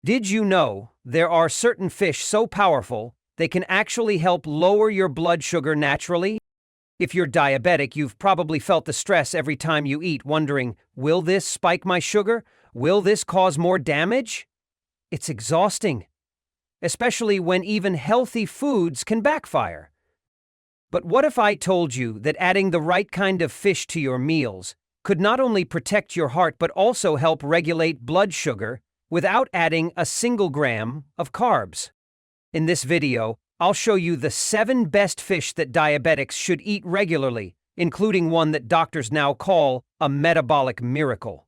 Did you know there are certain fish so powerful they can actually help lower your blood sugar naturally? If you're diabetic, you've probably felt the stress every time you eat, wondering, will this spike my sugar? Will this cause more damage? It's exhausting, especially when even healthy foods can backfire. But what if I told you that adding the right kind of fish to your meals could not only protect your heart but also help regulate blood sugar without adding a single gram of carbs? In this video, I'll show you the 7 best fish that diabetics should eat regularly, including one that doctors now call a metabolic miracle.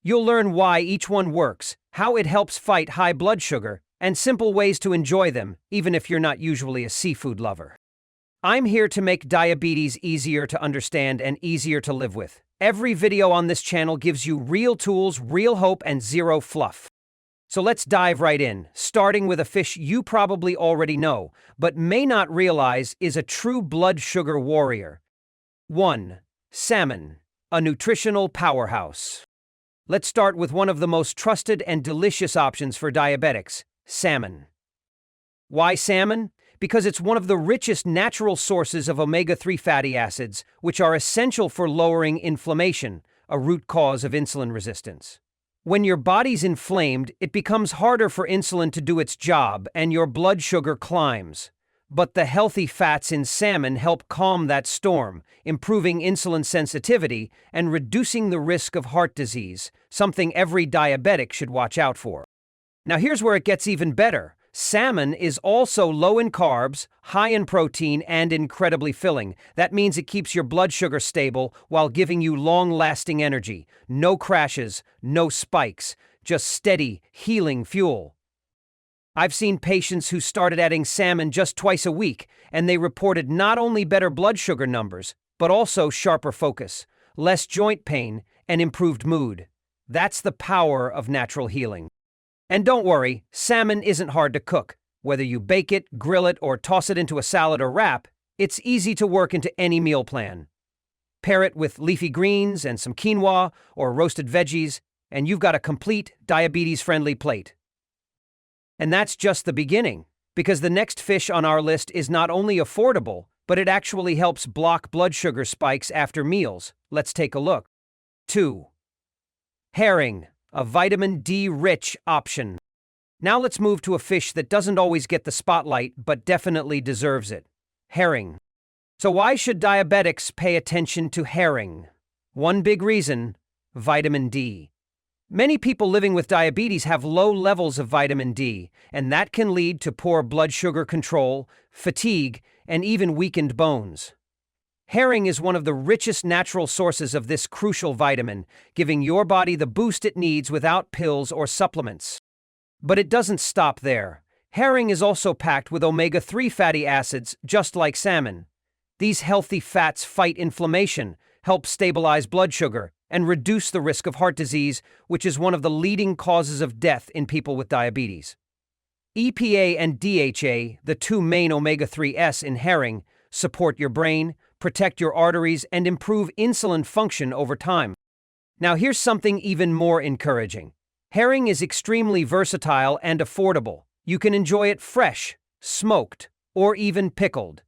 You'll learn why each one works, how it helps fight high blood sugar, and simple ways to enjoy them, even if you're not usually a seafood lover. I'm here to make diabetes easier to understand and easier to live with. Every video on this channel gives you real tools, real hope, and zero fluff. So let's dive right in, starting with a fish you probably already know, but may not realize is a true blood sugar warrior. 1. Salmon, a nutritional powerhouse. Let's start with one of the most trusted and delicious options for diabetics, salmon. Why salmon? Because it's one of the richest natural sources of omega-3 fatty acids, which are essential for lowering inflammation, a root cause of insulin resistance. When your body's inflamed, it becomes harder for insulin to do its job and your blood sugar climbs. But the healthy fats in salmon help calm that storm, improving insulin sensitivity and reducing the risk of heart disease, something every diabetic should watch out for. Now here's where it gets even better. Salmon is also low in carbs, high in protein, and incredibly filling. That means it keeps your blood sugar stable while giving you long-lasting energy. No crashes, no spikes, just steady, healing fuel. I've seen patients who started adding salmon just twice a week, and they reported not only better blood sugar numbers, but also sharper focus, less joint pain, and improved mood. That's the power of natural healing. And don't worry, salmon isn't hard to cook. Whether you bake it, grill it, or toss it into a salad or wrap, it's easy to work into any meal plan. Pair it with leafy greens and some quinoa or roasted veggies, and you've got a complete diabetes-friendly plate. And that's just the beginning, because the next fish on our list is not only affordable, but it actually helps block blood sugar spikes after meals. Let's take a look. 2. Herring, a vitamin D-rich option. Now let's move to a fish that doesn't always get the spotlight, but definitely deserves it. Herring. So why should diabetics pay attention to herring? One big reason: vitamin D. Many people living with diabetes have low levels of vitamin D, and that can lead to poor blood sugar control, fatigue, and even weakened bones. Herring is one of the richest natural sources of this crucial vitamin, giving your body the boost it needs without pills or supplements. But it doesn't stop there. Herring is also packed with omega-3 fatty acids, just like salmon. These healthy fats fight inflammation, help stabilize blood sugar, and reduce the risk of heart disease, which is one of the leading causes of death in people with diabetes. EPA and DHA, the 2 main omega-3s in herring, support your brain, protect your arteries, and improve insulin function over time. Now here's something even more encouraging. Herring is extremely versatile and affordable. You can enjoy it fresh, smoked, or even pickled.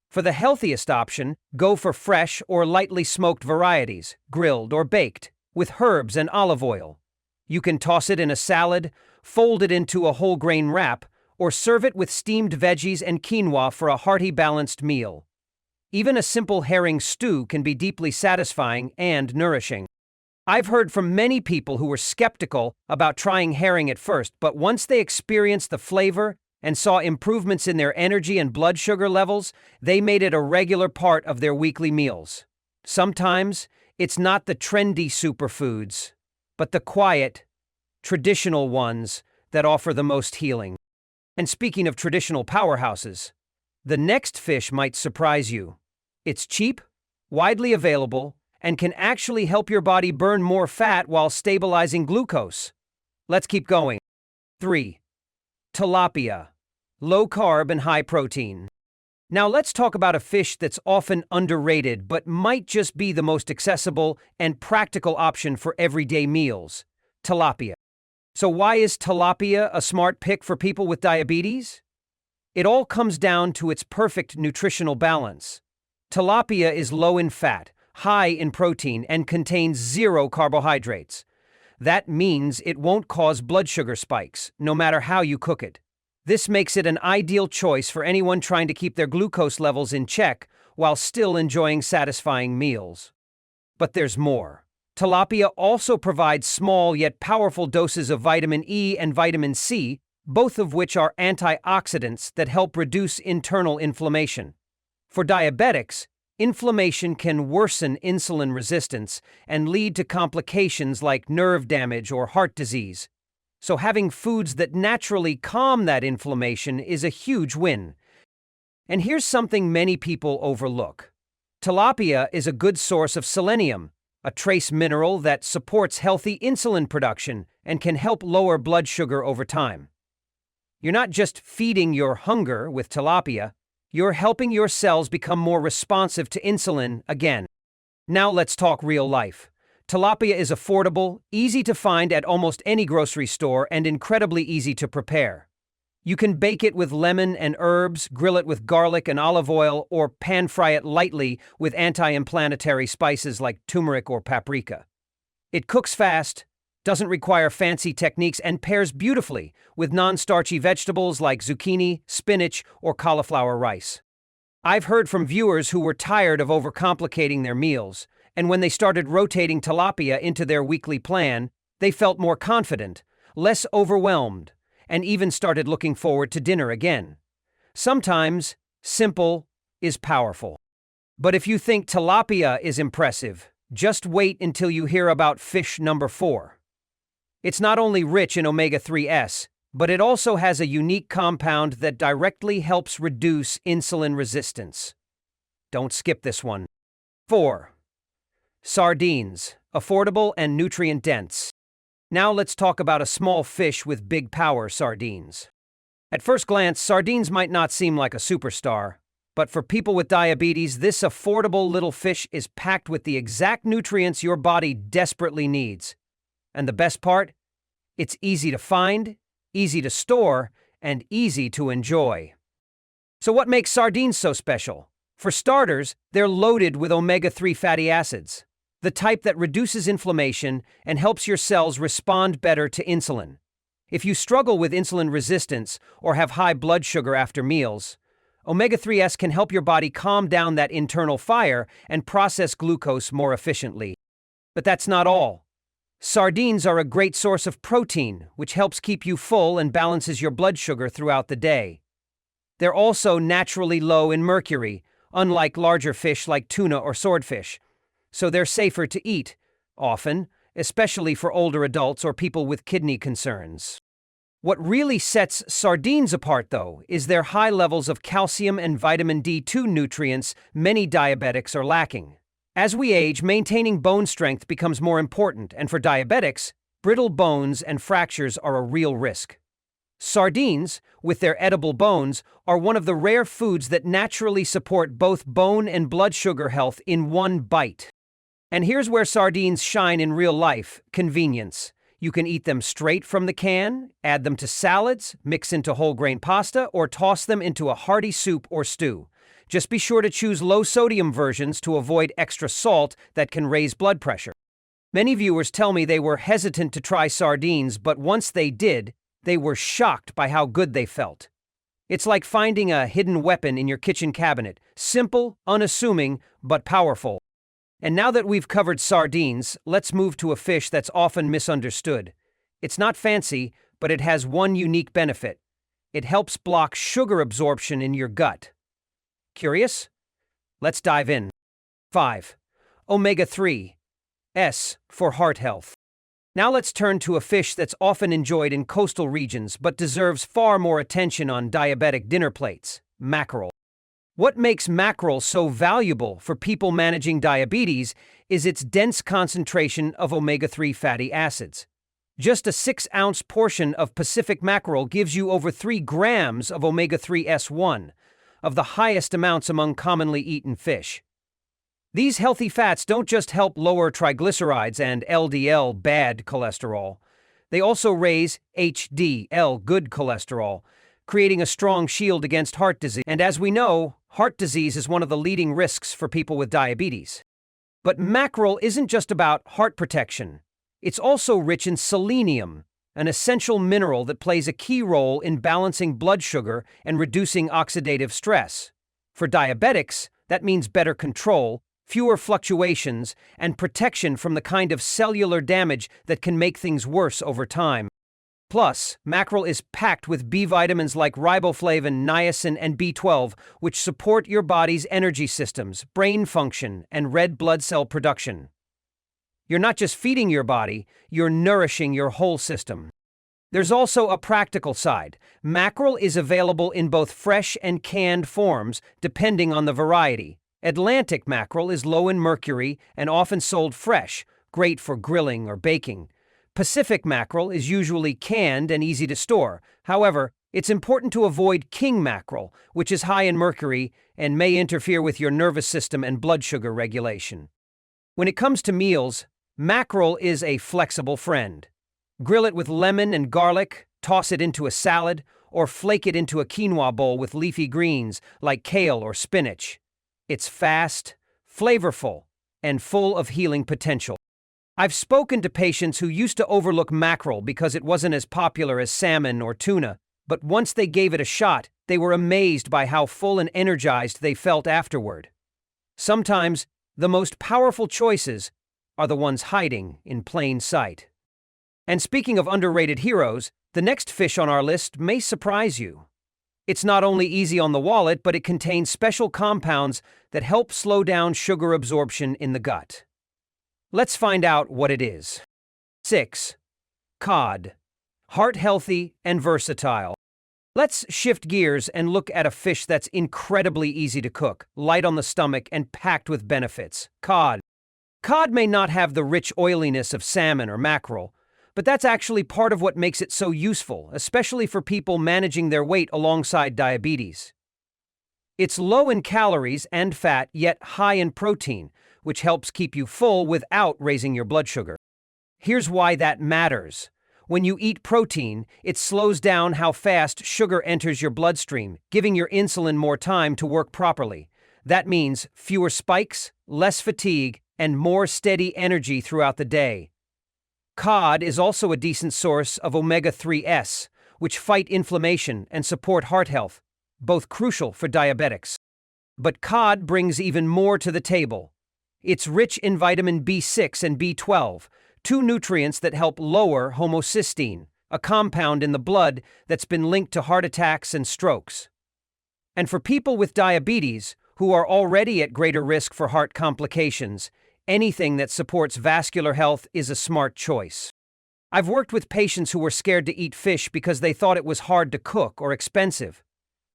For the healthiest option, go for fresh or lightly smoked varieties, grilled or baked, with herbs and olive oil. You can toss it in a salad, fold it into a whole grain wrap, or serve it with steamed veggies and quinoa for a hearty, balanced meal. Even a simple herring stew can be deeply satisfying and nourishing. I've heard from many people who were skeptical about trying herring at first, but once they experienced the flavor and saw improvements in their energy and blood sugar levels, they made it a regular part of their weekly meals. Sometimes, it's not the trendy superfoods, but the quiet, traditional ones that offer the most healing. And speaking of traditional powerhouses, the next fish might surprise you. It's cheap, widely available, and can actually help your body burn more fat while stabilizing glucose. Let's keep going. 3. Tilapia, low carb and high protein. Now let's talk about a fish that's often underrated but might just be the most accessible and practical option for everyday meals: tilapia. So why is tilapia a smart pick for people with diabetes? It all comes down to its perfect nutritional balance. Tilapia is low in fat, high in protein, and contains zero carbohydrates. That means it won't cause blood sugar spikes, no matter how you cook it. This makes it an ideal choice for anyone trying to keep their glucose levels in check while still enjoying satisfying meals. But there's more. Tilapia also provides small yet powerful doses of vitamin E and vitamin C, both of which are antioxidants that help reduce internal inflammation. For diabetics, inflammation can worsen insulin resistance and lead to complications like nerve damage or heart disease. So having foods that naturally calm that inflammation is a huge win. And here's something many people overlook. Tilapia is a good source of selenium, a trace mineral that supports healthy insulin production and can help lower blood sugar over time. You're not just feeding your hunger with tilapia, you're helping your cells become more responsive to insulin again. Now let's talk real life. Tilapia is affordable, easy to find at almost any grocery store, and incredibly easy to prepare. You can bake it with lemon and herbs, grill it with garlic and olive oil, or pan-fry it lightly with anti-inflammatory spices like turmeric or paprika. It cooks fast, doesn't require fancy techniques, and pairs beautifully with non-starchy vegetables like zucchini, spinach, or cauliflower rice. I've heard from viewers who were tired of overcomplicating their meals, and when they started rotating tilapia into their weekly plan, they felt more confident, less overwhelmed, and even started looking forward to dinner again. Sometimes, simple is powerful. But if you think tilapia is impressive, just wait until you hear about fish number 4. It's not only rich in omega-3s, but it also has a unique compound that directly helps reduce insulin resistance. Don't skip this one. 4. Sardines, affordable and nutrient-dense. Now let's talk about a small fish with big power, sardines. At first glance, sardines might not seem like a superstar, but for people with diabetes, this affordable little fish is packed with the exact nutrients your body desperately needs. And the best part? It's easy to find, easy to store, and easy to enjoy. So what makes sardines so special? For starters, they're loaded with omega-3 fatty acids, the type that reduces inflammation and helps your cells respond better to insulin. If you struggle with insulin resistance or have high blood sugar after meals, omega-3s can help your body calm down that internal fire and process glucose more efficiently. But that's not all. Sardines are a great source of protein, which helps keep you full and balances your blood sugar throughout the day. They're also naturally low in mercury, unlike larger fish like tuna or swordfish, so they're safer to eat, often, especially for older adults or people with kidney concerns. What really sets sardines apart, though, is their high levels of calcium and vitamin D2 nutrients many diabetics are lacking. As we age, maintaining bone strength becomes more important, and for diabetics, brittle bones and fractures are a real risk. Sardines, with their edible bones, are one of the rare foods that naturally support both bone and blood sugar health in one bite. And here's where sardines shine in real life: convenience. You can eat them straight from the can, add them to salads, mix into whole grain pasta, or toss them into a hearty soup or stew. Just be sure to choose low-sodium versions to avoid extra salt that can raise blood pressure. Many viewers tell me they were hesitant to try sardines, but once they did, they were shocked by how good they felt. It's like finding a hidden weapon in your kitchen cabinet, simple, unassuming, but powerful. And now that we've covered sardines, let's move to a fish that's often misunderstood. It's not fancy, but it has one unique benefit. It helps block sugar absorption in your gut. Curious? Let's dive in. 5. Omega-3. S for heart health. Now let's turn to a fish that's often enjoyed in coastal regions but deserves far more attention on diabetic dinner plates: mackerel. What makes mackerel so valuable for people managing diabetes is its dense concentration of omega-3 fatty acids. Just a 6-ounce portion of Pacific mackerel gives you over 3 grams of omega-3s1, of the highest amounts among commonly eaten fish. These healthy fats don't just help lower triglycerides and LDL bad cholesterol. They also raise HDL, good cholesterol, creating a strong shield against heart disease. And as we know, heart disease is one of the leading risks for people with diabetes. But mackerel isn't just about heart protection. It's also rich in selenium, an essential mineral that plays a key role in balancing blood sugar and reducing oxidative stress. For diabetics, that means better control, fewer fluctuations, and protection from the kind of cellular damage that can make things worse over time. Plus, mackerel is packed with B vitamins like riboflavin, niacin, and B12, which support your body's energy systems, brain function, and red blood cell production. You're not just feeding your body, you're nourishing your whole system. There's also a practical side. Mackerel is available in both fresh and canned forms, depending on the variety. Atlantic mackerel is low in mercury and often sold fresh, great for grilling or baking. Pacific mackerel is usually canned and easy to store. However, it's important to avoid king mackerel, which is high in mercury and may interfere with your nervous system and blood sugar regulation. When it comes to meals, mackerel is a flexible friend. Grill it with lemon and garlic, toss it into a salad, or flake it into a quinoa bowl with leafy greens like kale or spinach. It's fast, flavorful, and full of healing potential. I've spoken to patients who used to overlook mackerel because it wasn't as popular as salmon or tuna, but once they gave it a shot, they were amazed by how full and energized they felt afterward. Sometimes, the most powerful choices are the ones hiding in plain sight. And speaking of underrated heroes, the next fish on our list may surprise you. It's not only easy on the wallet, but it contains special compounds that help slow down sugar absorption in the gut. Let's find out what it is. 6. Cod. Heart-healthy and versatile. Let's shift gears and look at a fish that's incredibly easy to cook, light on the stomach, and packed with benefits. Cod. Cod may not have the rich oiliness of salmon or mackerel, but that's actually part of what makes it so useful, especially for people managing their weight alongside diabetes. It's low in calories and fat, yet high in protein, which helps keep you full without raising your blood sugar. Here's why that matters. When you eat protein, it slows down how fast sugar enters your bloodstream, giving your insulin more time to work properly. That means fewer spikes, less fatigue, and more steady energy throughout the day. Cod is also a decent source of omega-3s, which fight inflammation and support heart health, both crucial for diabetics. But cod brings even more to the table. It's rich in vitamin B6 and B12, two nutrients that help lower homocysteine, a compound in the blood that's been linked to heart attacks and strokes. And for people with diabetes, who are already at greater risk for heart complications, anything that supports vascular health is a smart choice. I've worked with patients who were scared to eat fish because they thought it was hard to cook or expensive.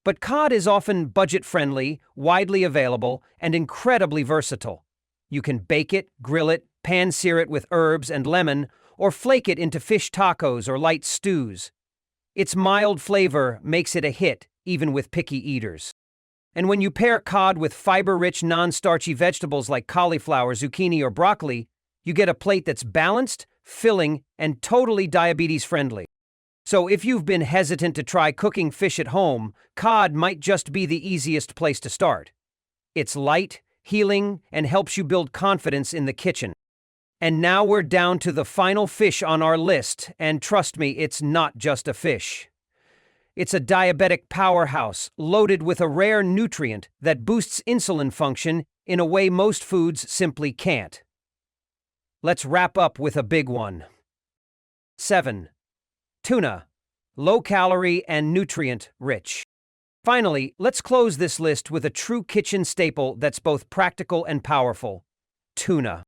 But cod is often budget-friendly, widely available, and incredibly versatile. You can bake it, grill it, pan-sear it with herbs and lemon, or flake it into fish tacos or light stews. Its mild flavor makes it a hit, even with picky eaters. And when you pair cod with fiber-rich, non-starchy vegetables like cauliflower, zucchini, or broccoli, you get a plate that's balanced, filling, and totally diabetes-friendly. So if you've been hesitant to try cooking fish at home, cod might just be the easiest place to start. It's light, healing, and helps you build confidence in the kitchen. And now we're down to the final fish on our list, and trust me, it's not just a fish. It's a diabetic powerhouse loaded with a rare nutrient that boosts insulin function in a way most foods simply can't. Let's wrap up with a big one. 7. Tuna. Low-calorie and nutrient-rich. Finally, let's close this list with a true kitchen staple that's both practical and powerful. Tuna.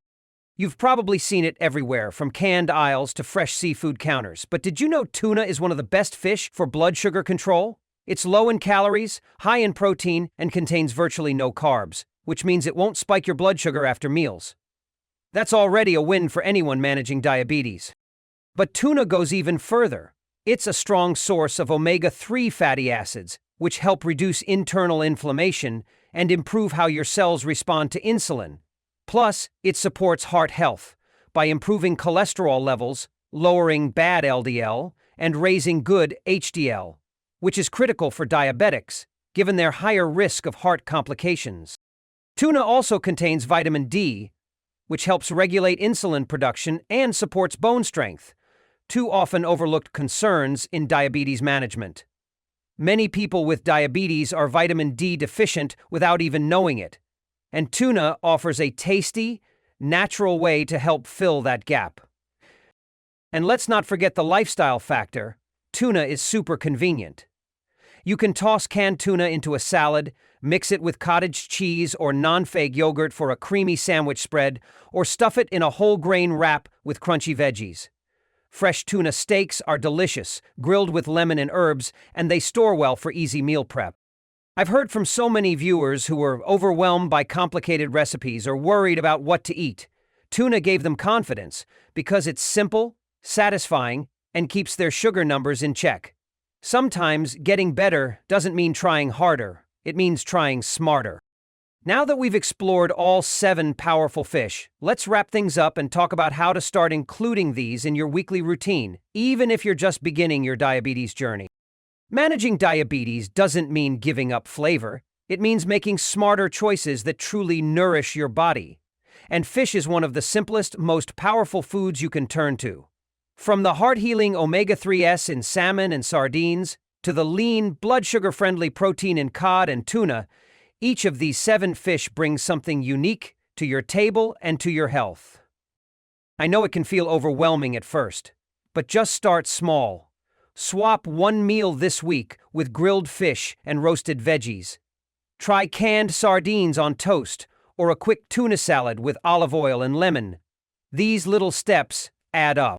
You've probably seen it everywhere, from canned aisles to fresh seafood counters. But did you know tuna is one of the best fish for blood sugar control? It's low in calories, high in protein, and contains virtually no carbs, which means it won't spike your blood sugar after meals. That's already a win for anyone managing diabetes. But tuna goes even further. It's a strong source of omega-3 fatty acids, which help reduce internal inflammation and improve how your cells respond to insulin. Plus, it supports heart health by improving cholesterol levels, lowering bad LDL and raising good HDL, which is critical for diabetics, given their higher risk of heart complications. Tuna also contains vitamin D, which helps regulate insulin production and supports bone strength, two often overlooked concerns in diabetes management. Many people with diabetes are vitamin D deficient without even knowing it, and tuna offers a tasty, natural way to help fill that gap. And let's not forget the lifestyle factor. Tuna is super convenient. You can toss canned tuna into a salad, mix it with cottage cheese or non-fag yogurt for a creamy sandwich spread, or stuff it in a whole grain wrap with crunchy veggies. Fresh tuna steaks are delicious, grilled with lemon and herbs, and they store well for easy meal prep. I've heard from so many viewers who were overwhelmed by complicated recipes or worried about what to eat. Tuna gave them confidence because it's simple, satisfying, and keeps their sugar numbers in check. Sometimes getting better doesn't mean trying harder, it means trying smarter. Now that we've explored all 7 powerful fish, let's wrap things up and talk about how to start including these in your weekly routine, even if you're just beginning your diabetes journey. Managing diabetes doesn't mean giving up flavor. It means making smarter choices that truly nourish your body. And fish is one of the simplest, most powerful foods you can turn to. From the heart-healing omega-3s in salmon and sardines, to the lean, blood sugar-friendly protein in cod and tuna, each of these 7 fish brings something unique to your table and to your health. I know it can feel overwhelming at first, but just start small. Swap one meal this week with grilled fish and roasted veggies. Try canned sardines on toast or a quick tuna salad with olive oil and lemon. These little steps add up.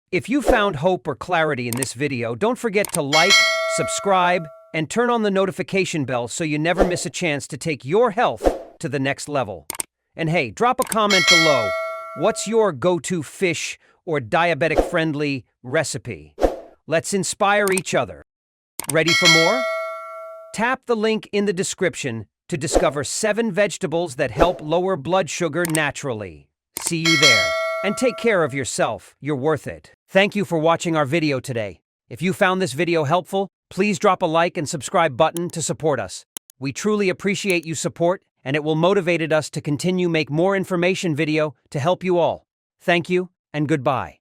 If you found hope or clarity in this video, don't forget to like, subscribe, and turn on the notification bell so you never miss a chance to take your health to the next level. And hey, drop a comment below. What's your go-to fish or diabetic-friendly recipe? Let's inspire each other. Ready for more? Tap the link in the description to discover 7 vegetables that help lower blood sugar naturally. See you there. And take care of yourself. You're worth it. Thank you for watching our video today. If you found this video helpful, please drop a like and subscribe button to support us. We truly appreciate you support, and it will motivate us to continue make more information video to help you all. Thank you, and goodbye.